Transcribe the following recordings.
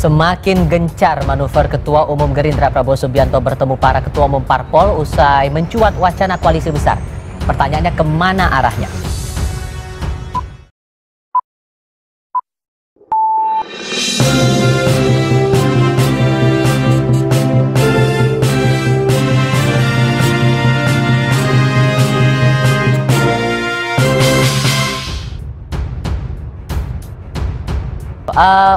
Semakin gencar manuver Ketua Umum Gerindra Prabowo Subianto bertemu para Ketua Umum Parpol usai mencuat wacana koalisi besar. Pertanyaannya kemana arahnya?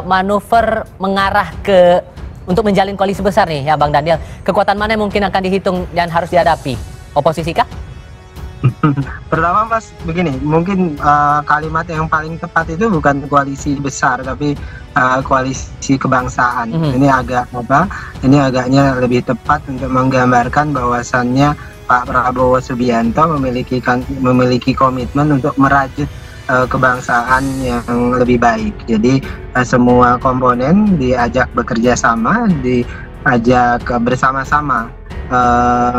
Manuver mengarah ke untuk menjalin koalisi besar nih ya Bang Daniel. Kekuatan mana yang mungkin akan dihitung dan harus dihadapi? Oposisi kah? Pertama Mas, begini, mungkin kalimat yang paling tepat itu bukan koalisi besar tapi koalisi kebangsaan. Ini agaknya lebih tepat untuk menggambarkan bahwasannya Pak Prabowo Subianto memiliki komitmen untuk merajut kebangsaan yang lebih baik. Jadi semua komponen diajak bekerja sama, diajak bersama-sama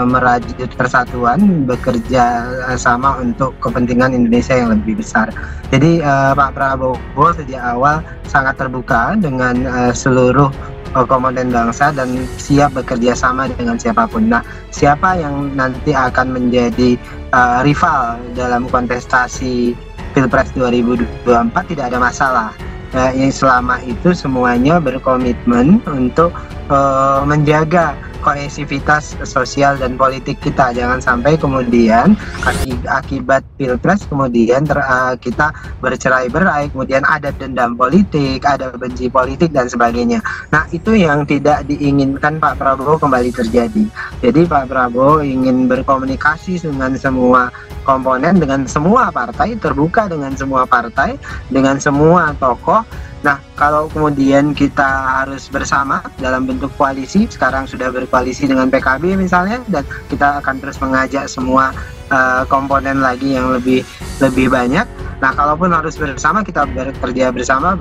merajut persatuan, bekerja sama untuk kepentingan Indonesia yang lebih besar. Jadi Pak Prabowo sejak awal sangat terbuka dengan seluruh komponen bangsa dan siap bekerja sama dengan siapapun. Nah, siapa yang nanti akan menjadi rival dalam kontestasi Pilpres 2024 tidak ada masalah. Yang selama itu semuanya berkomitmen untuk menjaga kohesivitas sosial dan politik kita. Jangan sampai kemudian akibat Pilpres kemudian kita bercerai-berai, kemudian ada dendam politik, ada benci politik dan sebagainya. Nah, itu yang tidak diinginkan Pak Prabowo kembali terjadi. Jadi Pak Prabowo ingin berkomunikasi dengan semua komponen, dengan semua partai, terbuka dengan semua partai, dengan semua tokoh. Nah, kalau kemudian kita harus bersama dalam bentuk koalisi, sekarang sudah berkoalisi dengan PKB misalnya, dan kita akan terus mengajak semua komponen lagi yang lebih banyak. Nah, kalaupun harus bersama, kita bekerja bersama,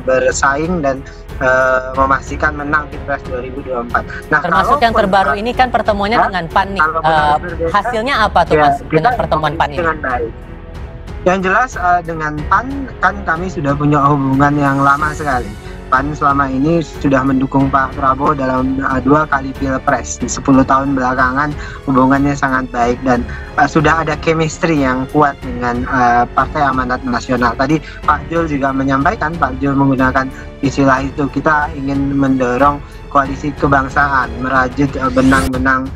bersaing dan memastikan menang Pilpres 2024. Nah, termasuk yang terbaru ini kan pertemuannya dengan PAN nih. Hasilnya apa tuh Mas dengan pertemuan PAN ini? Dengan baik. Yang jelas dengan PAN kan kami sudah punya hubungan yang lama sekali. PAN selama ini sudah mendukung Pak Prabowo dalam 2 kali Pilpres. Di 10 tahun belakangan hubungannya sangat baik dan sudah ada chemistry yang kuat dengan Partai Amanat Nasional. Tadi Pak Jul juga menyampaikan, Pak Jul menggunakan istilah itu, kita ingin mendorong koalisi kebangsaan, merajut benang-benang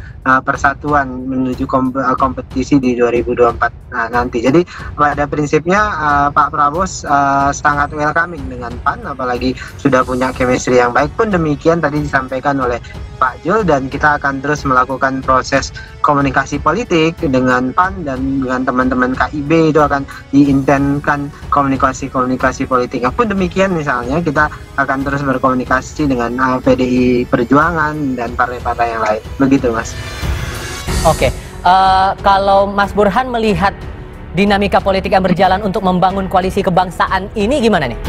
persatuan menuju kompetisi di 2024 nanti. Jadi pada prinsipnya Pak Prabowo sangat welcoming dengan PAN, apalagi sudah punya chemistry yang baik. Pun demikian tadi disampaikan oleh Pak Jul, dan kita akan terus melakukan proses komunikasi politik dengan PAN dan dengan teman-teman KIB, itu akan diintenskan komunikasi politiknya. Pun demikian misalnya kita akan terus berkomunikasi dengan PDI Perjuangan dan partai-partai yang lain. Begitu Mas. Oke, kalau Mas Burhan melihat dinamika politik yang berjalan untuk membangun koalisi kebangsaan ini gimana nih?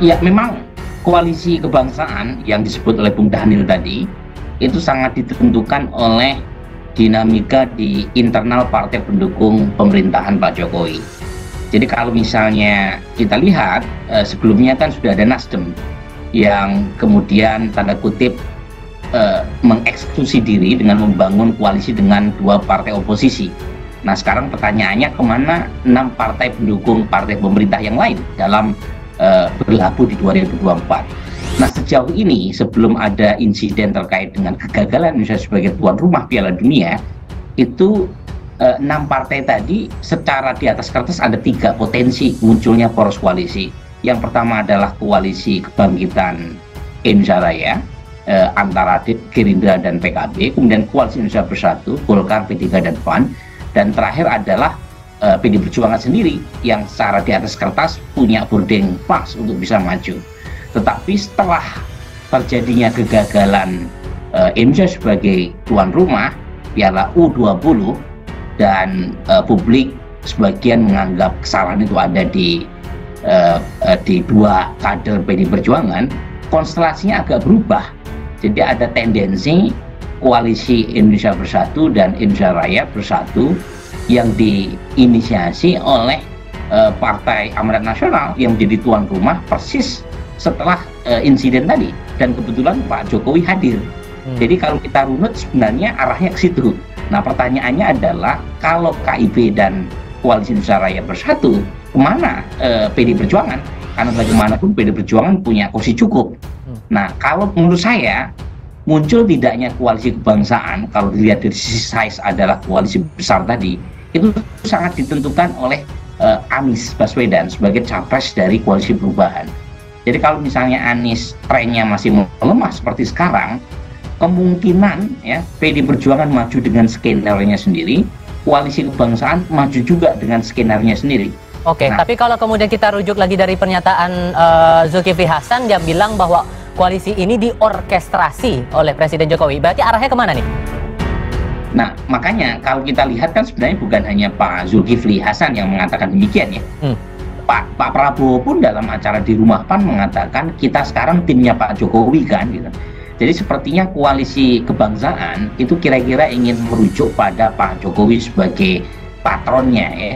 Ya, memang koalisi kebangsaan yang disebut oleh Bung Daniel tadi itu sangat ditentukan oleh dinamika di internal partai pendukung pemerintahan Pak Jokowi. Jadi kalau misalnya kita lihat sebelumnya kan sudah ada Nasdem yang kemudian tanda kutip mengeksekusi diri dengan membangun koalisi dengan 2 partai oposisi. Nah, sekarang pertanyaannya kemana 6 partai pendukung partai pemerintah yang lain dalam berlabuh di 2024. Nah, sejauh ini sebelum ada insiden terkait dengan kegagalan Indonesia sebagai tuan rumah Piala Dunia, itu 6 partai tadi secara di atas kertas ada 3 potensi munculnya poros koalisi. Yang pertama adalah koalisi kebangkitan Indonesia Raya antara Gerindra dan PKB, kemudian koalisi Indonesia Bersatu, Golkar, P3 dan PAN, dan terakhir adalah PD Perjuangan sendiri yang secara di atas kertas punya boarding pass untuk bisa maju. Tetapi setelah terjadinya kegagalan Indonesia sebagai tuan rumah Piala U20 dan publik sebagian menganggap kesalahan itu ada di 2 kader PD Perjuangan, konstelasinya agak berubah. Jadi ada tendensi koalisi Indonesia Bersatu dan Indonesia Raya Bersatu yang diinisiasi oleh Partai Amanat Nasional yang menjadi tuan rumah persis setelah insiden tadi, dan kebetulan Pak Jokowi hadir. Jadi kalau kita runut sebenarnya arahnya ke situ. Nah, pertanyaannya adalah kalau KIP dan Koalisi Indonesia Raya Bersatu, kemana PD Perjuangan? Karena bagaimanapun PD Perjuangan punya kursi cukup. Nah, kalau menurut saya muncul tidaknya koalisi kebangsaan, kalau dilihat dari sisi size adalah koalisi besar tadi, itu sangat ditentukan oleh Anies Baswedan sebagai capres dari Koalisi Perubahan. Jadi kalau misalnya Anies trennya masih melemah seperti sekarang, kemungkinan ya PD Perjuangan maju dengan skenario-nya sendiri, Koalisi Kebangsaan maju juga dengan skenario-nya sendiri. Oke, Nah, tapi kalau kemudian kita rujuk lagi dari pernyataan Zulkifli Hasan, dia bilang bahwa koalisi ini diorkestrasi oleh Presiden Jokowi. Berarti arahnya kemana nih? Nah, makanya kalau kita lihat kan sebenarnya bukan hanya Pak Zulkifli Hasan yang mengatakan demikian ya. Pak Prabowo pun dalam acara di Rumah PAN mengatakan kita sekarang timnya Pak Jokowi kan gitu. Jadi sepertinya koalisi kebangsaan itu kira-kira ingin merujuk pada Pak Jokowi sebagai patronnya ya.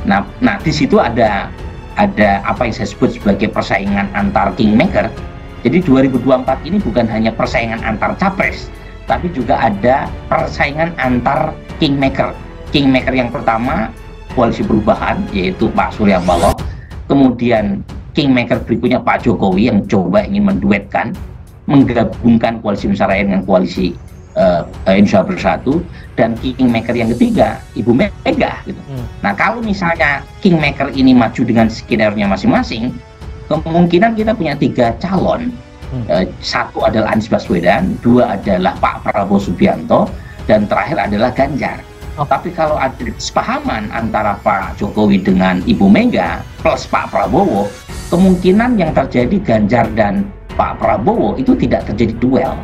Nah di situ ada apa yang saya sebut sebagai persaingan antar kingmaker. Jadi 2024 ini bukan hanya persaingan antar capres, tapi juga ada persaingan antar kingmaker. Kingmaker yang pertama Koalisi Perubahan yaitu Pak Surya Paloh, kemudian kingmaker berikutnya Pak Jokowi yang coba ingin menduetkan, menggabungkan Koalisi Indonesia Raya dengan Koalisi Indonesia Bersatu, dan kingmaker yang ketiga Ibu Mega gitu. Nah, kalau misalnya kingmaker ini maju dengan skenario-nya masing-masing, kemungkinan kita punya 3 calon. Satu adalah Anies Baswedan, 2 adalah Pak Prabowo Subianto, dan terakhir adalah Ganjar. Tapi kalau ada kesepahaman antara Pak Jokowi dengan Ibu Mega plus Pak Prabowo, kemungkinan yang terjadi Ganjar dan Pak Prabowo itu tidak terjadi duel.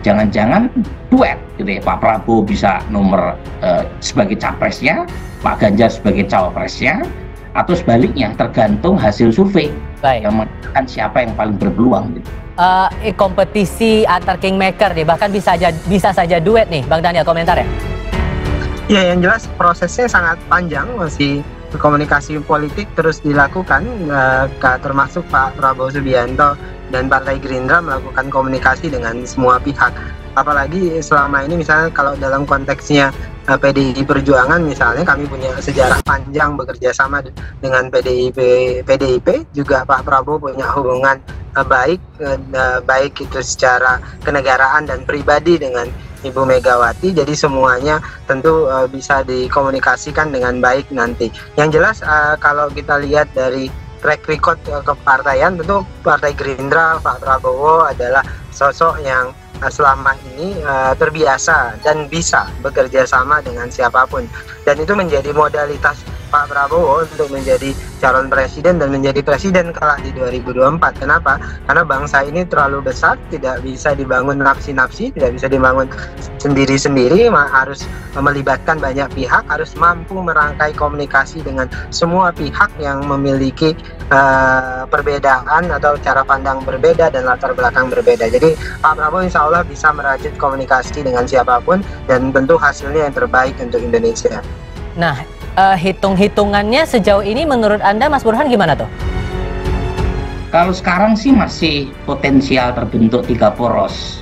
Jangan-jangan duet gitu ya. Pak Prabowo bisa nomor sebagai capresnya, Pak Ganjar sebagai cawapresnya, atau sebaliknya tergantung hasil survei yang menentukan siapa yang paling berpeluang gitu. Kompetisi antar kingmaker nih, bahkan bisa saja duet nih, Bang Daniel, komentar ya? Ya, yang jelas prosesnya sangat panjang, masih komunikasi politik terus dilakukan, termasuk Pak Prabowo Subianto dan Partai Gerindra melakukan komunikasi dengan semua pihak. Apalagi selama ini misalnya kalau dalam konteksnya PDI Perjuangan misalnya, kami punya sejarah panjang bekerja sama dengan PDIP, juga Pak Prabowo punya hubungan baik itu secara kenegaraan dan pribadi dengan Ibu Megawati, jadi semuanya tentu bisa dikomunikasikan dengan baik nanti. Yang jelas kalau kita lihat dari track record kepartaian, tentu Partai Gerindra, Pak Prabowo adalah sosok yang selama ini terbiasa dan bisa bekerja sama dengan siapapun, dan itu menjadi modalitas Pak Prabowo untuk menjadi calon presiden dan menjadi presiden kelak di 2024. Kenapa? Karena bangsa ini terlalu besar, tidak bisa dibangun napsi-napsi, tidak bisa dibangun sendiri-sendiri, harus melibatkan banyak pihak, harus mampu merangkai komunikasi dengan semua pihak yang memiliki perbedaan atau cara pandang berbeda dan latar belakang berbeda. Jadi Pak Prabowo insya Allah bisa merajut komunikasi dengan siapapun dan tentu hasilnya yang terbaik untuk Indonesia. Nah, hitung-hitungannya sejauh ini menurut Anda, Mas Burhan, gimana tuh? Kalau sekarang sih masih potensial terbentuk 3 poros.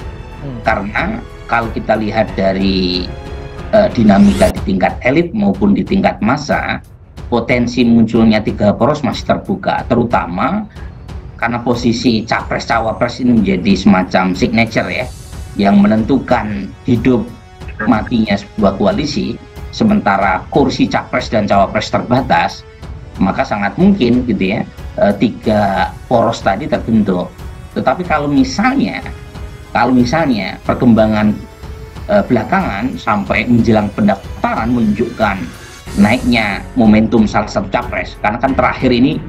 Karena kalau kita lihat dari dinamika di tingkat elit maupun di tingkat massa, potensi munculnya 3 poros masih terbuka, terutama karena posisi capres-cawapres ini menjadi semacam signature ya, yang menentukan hidup matinya sebuah koalisi. Sementara kursi capres dan cawapres terbatas, maka sangat mungkin gitu ya 3 poros tadi terbentuk. Tetapi kalau misalnya perkembangan belakangan sampai menjelang pendaftaran menunjukkan naiknya momentum salah satu capres, karena kan terakhir ini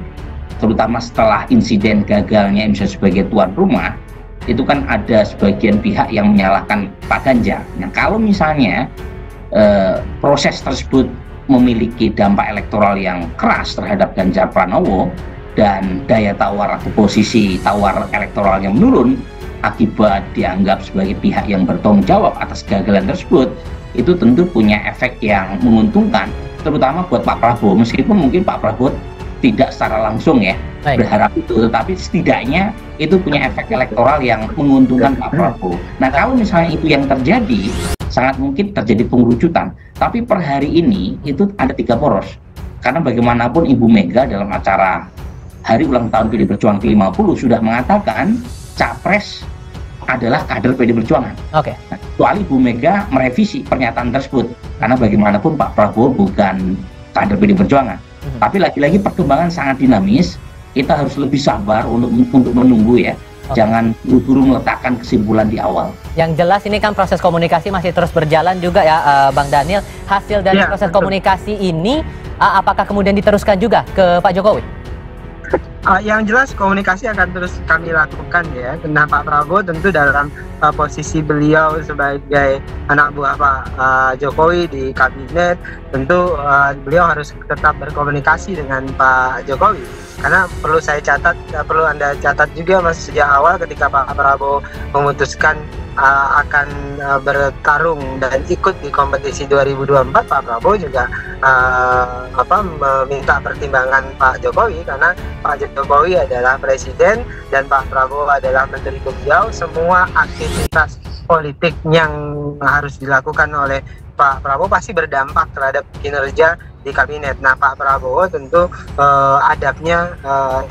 terutama setelah insiden gagalnya Indonesia sebagai tuan rumah, itu kan ada sebagian pihak yang menyalahkan Pak Ganjar. Nah, kalau misalnya proses tersebut memiliki dampak elektoral yang keras terhadap Ganjar Pranowo dan daya tawar atau posisi tawar elektoralnya menurun akibat dianggap sebagai pihak yang bertanggung jawab atas kegagalan tersebut, itu tentu punya efek yang menguntungkan, terutama buat Pak Prabowo. Meskipun mungkin Pak Prabowo tidak secara langsung ya berharap itu, tetapi setidaknya itu punya efek elektoral yang menguntungkan Pak Prabowo. Nah kalau misalnya itu yang terjadi, sangat mungkin terjadi pengerucutan. Tapi per hari ini itu ada 3 poros, karena bagaimanapun Ibu Mega dalam acara hari ulang tahun PD Perjuangan ke-50 sudah mengatakan capres adalah kader PD Perjuangan. Oke. Nah, kecuali Bu Mega merevisi pernyataan tersebut, karena bagaimanapun Pak Prabowo bukan kader PD Perjuangan. Tapi lagi-lagi perkembangan sangat dinamis, kita harus lebih sabar untuk menunggu ya. Jangan buru-buru meletakkan kesimpulan di awal. Yang jelas ini kan proses komunikasi masih terus berjalan juga ya, Bang Daniel. Hasil dari proses komunikasi ini, apakah kemudian diteruskan juga ke Pak Jokowi? Yang jelas komunikasi akan terus kami lakukan ya. Karena Pak Prabowo tentu dalam posisi beliau sebagai anak buah Pak Jokowi di kabinet, tentu beliau harus tetap berkomunikasi dengan Pak Jokowi. Karena perlu saya catat, perlu Anda catat juga Mas, sejak awal ketika Pak Prabowo memutuskan akan bertarung dan ikut di kompetisi 2024, Pak Prabowo juga meminta pertimbangan Pak Jokowi, karena Pak Jokowi adalah presiden dan Pak Prabowo adalah menteri beliau. Semua aktivitas politik yang harus dilakukan oleh Pak Prabowo pasti berdampak terhadap kinerja di kabinet. Nah, Pak Prabowo tentu adabnya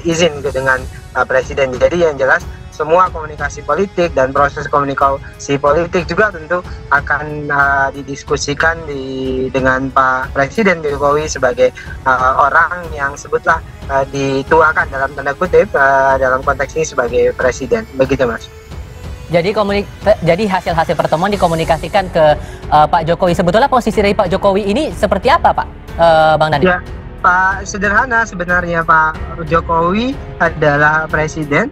izin dengan presiden. Jadi yang jelas semua komunikasi politik dan proses komunikasi politik juga tentu akan didiskusikan dengan Pak Presiden Jokowi sebagai orang yang sebutlah dituakan dalam tanda kutip dalam konteks ini sebagai presiden. Begitu Mas. Jadi hasil-hasil pertemuan dikomunikasikan ke Pak Jokowi. Sebetulnya posisi dari Pak Jokowi ini seperti apa, Pak, Bang Daniel? Ya, Pak, sederhana sebenarnya Pak Jokowi adalah presiden.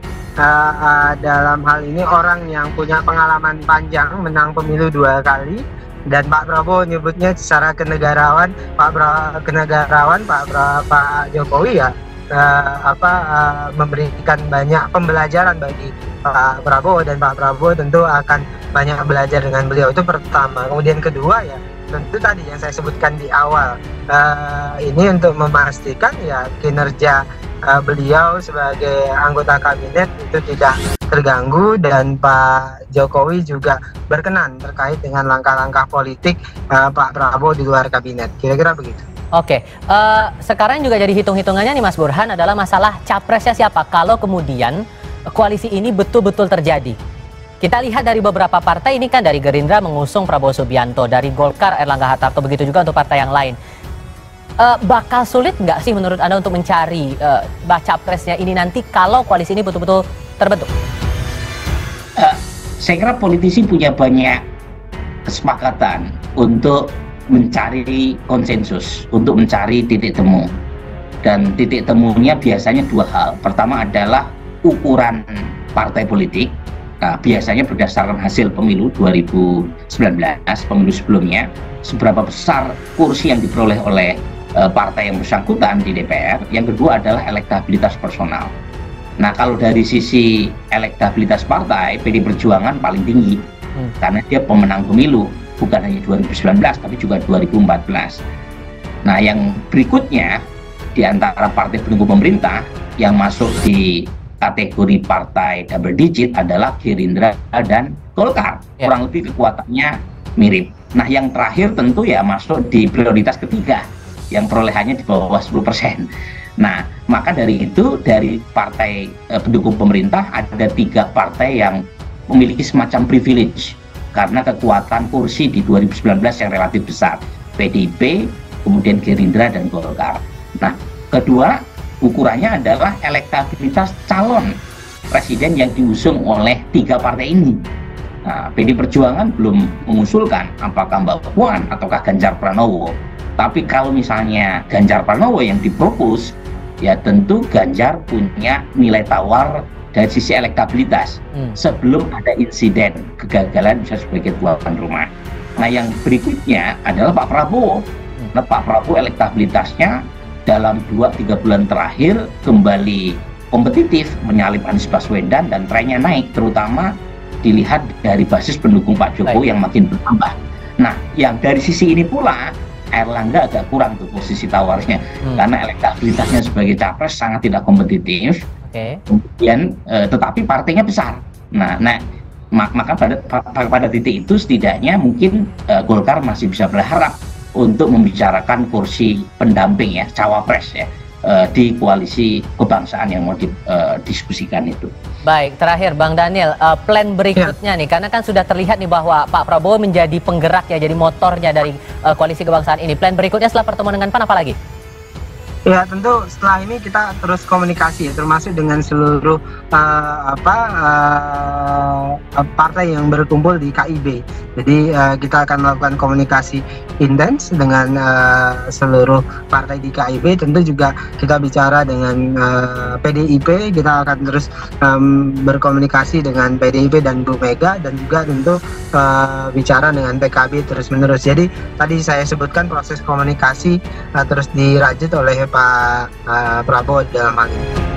Dalam hal ini orang yang punya pengalaman panjang, menang pemilu 2 kali, dan Pak Prabowo nyebutnya secara kenegarawan, Pak Jokowi ya memberikan banyak pembelajaran bagi Pak Prabowo, dan Pak Prabowo tentu akan banyak belajar dengan beliau. Itu pertama. Kemudian kedua ya tentu tadi yang saya sebutkan di awal, ini untuk memastikan ya kinerja beliau sebagai anggota kabinet itu tidak terganggu, dan Pak Jokowi juga berkenan terkait dengan langkah-langkah politik Pak Prabowo di luar kabinet. Kira-kira begitu. Oke, sekarang juga jadi hitung-hitungannya nih Mas Burhan adalah masalah capresnya siapa kalau kemudian koalisi ini betul-betul terjadi. Kita lihat dari beberapa partai ini kan, dari Gerindra mengusung Prabowo Subianto, dari Golkar Erlangga Hartarto, begitu juga untuk partai yang lain. Bakal sulit nggak sih menurut Anda untuk mencari baca presnya ini nanti kalau koalisi ini betul-betul terbentuk? Saya kira politisi punya banyak kesepakatan untuk mencari konsensus, untuk mencari titik temu. Dan titik temunya biasanya 2 hal. Pertama adalah ukuran partai politik. Nah, biasanya berdasarkan hasil pemilu 2019, pemilu sebelumnya, seberapa besar kursi yang diperoleh oleh partai yang bersangkutan di DPR. Yang kedua adalah elektabilitas personal. Nah, kalau dari sisi elektabilitas partai, PD Perjuangan paling tinggi karena dia pemenang pemilu, bukan hanya 2019 tapi juga 2014. Nah, yang berikutnya di antara partai pendukung pemerintah yang masuk di kategori partai double digit adalah Gerindra dan Golkar. Kurang lebih kekuatannya mirip. Nah, yang terakhir tentu ya masuk di prioritas ketiga yang perolehannya di bawah 10%. Nah, maka dari itu dari partai pendukung pemerintah ada 3 partai yang memiliki semacam privilege karena kekuatan kursi di 2019 yang relatif besar. PDIP, kemudian Gerindra dan Golkar. Nah, kedua ukurannya adalah elektabilitas calon presiden yang diusung oleh 3 partai ini. Nah, PD Perjuangan belum mengusulkan apakah Mbak Puan ataukah Ganjar Pranowo. Tapi kalau misalnya Ganjar Pranowo yang dipropos, ya tentu Ganjar punya nilai tawar dari sisi elektabilitas sebelum ada insiden kegagalan bisa sebagai tuan rumah. Nah, yang berikutnya adalah Pak Prabowo. Nah, Pak Prabowo elektabilitasnya dalam 2-3 bulan terakhir kembali kompetitif, menyalip Anies Baswedan dan trennya naik, terutama dilihat dari basis pendukung Pak Jokowi yang makin bertambah. Nah, yang dari sisi ini pula Airlangga agak kurang tuh posisi tawarnya, karena elektabilitasnya sebagai capres sangat tidak kompetitif. Kemudian tetapi partainya besar. Maka pada titik itu setidaknya mungkin Golkar masih bisa berharap untuk membicarakan kursi pendamping ya, cawapres ya, di koalisi kebangsaan yang mau didiskusikan itu. Baik, terakhir Bang Daniel, plan berikutnya nih, karena kan sudah terlihat nih bahwa Pak Prabowo menjadi penggerak ya, jadi motornya dari koalisi kebangsaan ini. Plan berikutnya setelah pertemuan dengan PAN apa lagi? Ya tentu setelah ini kita terus komunikasi ya, termasuk dengan seluruh partai yang berkumpul di KIB. Jadi kita akan melakukan komunikasi intens dengan seluruh partai di KIB. Tentu juga kita bicara dengan PDIP, kita akan terus berkomunikasi dengan PDIP dan Bu Mega, dan juga tentu bicara dengan PKB terus menerus. Jadi tadi saya sebutkan proses komunikasi terus dirajut oleh Pak Prabowo dalam hal ini.